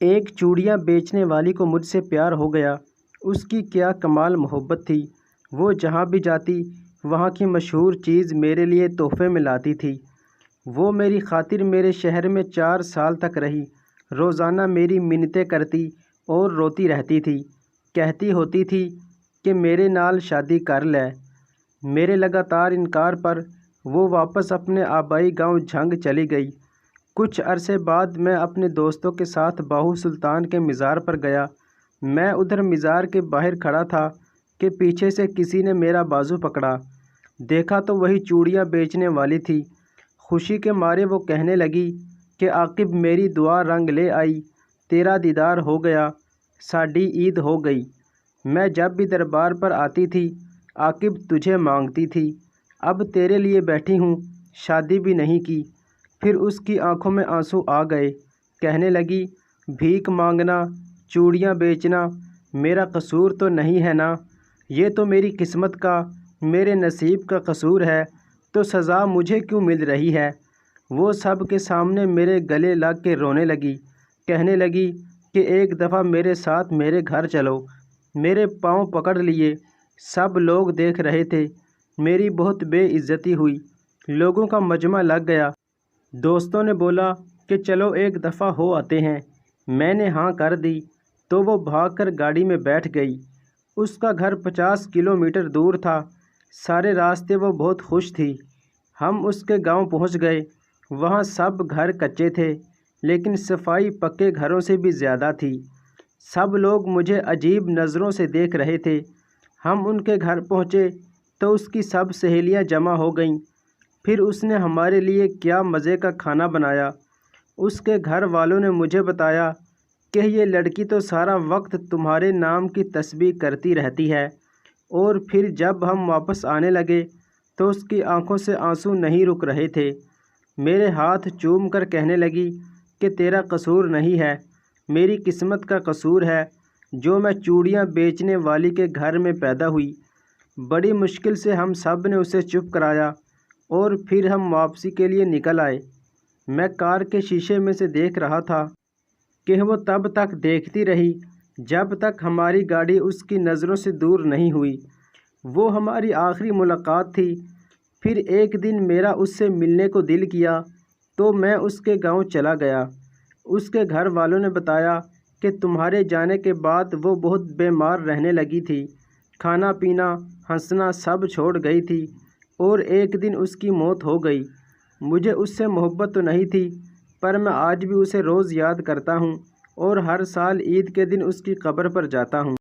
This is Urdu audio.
ایک چوڑیاں بیچنے والی کو مجھ سے پیار ہو گیا۔ اس کی کیا کمال محبت تھی۔ وہ جہاں بھی جاتی وہاں کی مشہور چیز میرے لیے تحفے میں لاتی تھی۔ وہ میری خاطر میرے شہر میں 4 سال تک رہی۔ روزانہ میری منتیں کرتی اور روتی رہتی تھی۔ کہتی ہوتی تھی کہ میرے نال شادی کر لے۔ میرے لگاتار انکار پر وہ واپس اپنے آبائی گاؤں جھنگ چلی گئی۔ کچھ عرصے بعد میں اپنے دوستوں کے ساتھ باہو سلطان کے مزار پر گیا۔ میں ادھر مزار کے باہر کھڑا تھا کہ پیچھے سے کسی نے میرا بازو پکڑا۔ دیکھا تو وہی چوڑیاں بیچنے والی تھی۔ خوشی کے مارے وہ کہنے لگی کہ عاقب میری دعا رنگ لے آئی، تیرا دیدار ہو گیا، ساڈی عید ہو گئی۔ میں جب بھی دربار پر آتی تھی عاقب تجھے مانگتی تھی، اب تیرے لیے بیٹھی ہوں، شادی بھی نہیں کی۔ پھر اس کی آنکھوں میں آنسو آ گئے۔ کہنے لگی، بھیک مانگنا، چوڑیاں بیچنا میرا قصور تو نہیں ہے نا؟ یہ تو میری قسمت کا، میرے نصیب کا قصور ہے، تو سزا مجھے کیوں مل رہی ہے؟ وہ سب کے سامنے میرے گلے لگ کے رونے لگی۔ کہنے لگی کہ ایک دفعہ میرے ساتھ میرے گھر چلو۔ میرے پاؤں پکڑ لیے۔ سب لوگ دیکھ رہے تھے۔ میری بہت بے عزتی ہوئی۔ لوگوں کا مجمع لگ گیا۔ دوستوں نے بولا کہ چلو ایک دفعہ ہو آتے ہیں۔ میں نے ہاں کر دی تو وہ بھاگ کر گاڑی میں بیٹھ گئی۔ اس کا گھر 50 کلومیٹر دور تھا۔ سارے راستے وہ بہت خوش تھی۔ ہم اس کے گاؤں پہنچ گئے۔ وہاں سب گھر کچے تھے، لیکن صفائی پکے گھروں سے بھی زیادہ تھی۔ سب لوگ مجھے عجیب نظروں سے دیکھ رہے تھے۔ ہم ان کے گھر پہنچے تو اس کی سب سہیلیاں جمع ہو گئیں۔ پھر اس نے ہمارے لیے کیا مزے کا کھانا بنایا۔ اس کے گھر والوں نے مجھے بتایا کہ یہ لڑکی تو سارا وقت تمہارے نام کی تسبیح کرتی رہتی ہے، اور پھر جب ہم واپس آنے لگے تو اس کی آنکھوں سے آنسو نہیں رک رہے تھے۔ میرے ہاتھ چوم کر کہنے لگی کہ تیرا قصور نہیں ہے، میری قسمت کا قصور ہے جو میں چوڑیاں بیچنے والی کے گھر میں پیدا ہوئی۔ بڑی مشکل سے ہم سب نے اسے چپ کرایا اور پھر ہم واپسی کے لیے نکل آئے۔ میں کار کے شیشے میں سے دیکھ رہا تھا کہ وہ تب تک دیکھتی رہی جب تک ہماری گاڑی اس کی نظروں سے دور نہیں ہوئی۔ وہ ہماری آخری ملاقات تھی۔ پھر ایک دن میرا اس سے ملنے کو دل کیا تو میں اس کے گاؤں چلا گیا۔ اس کے گھر والوں نے بتایا کہ تمہارے جانے کے بعد وہ بہت بیمار رہنے لگی تھی، کھانا پینا ہنسنا سب چھوڑ گئی تھی، اور ایک دن اس کی موت ہو گئی۔ مجھے اس سے محبت تو نہیں تھی، پر میں آج بھی اسے روز یاد کرتا ہوں اور ہر سال عید کے دن اس کی قبر پر جاتا ہوں۔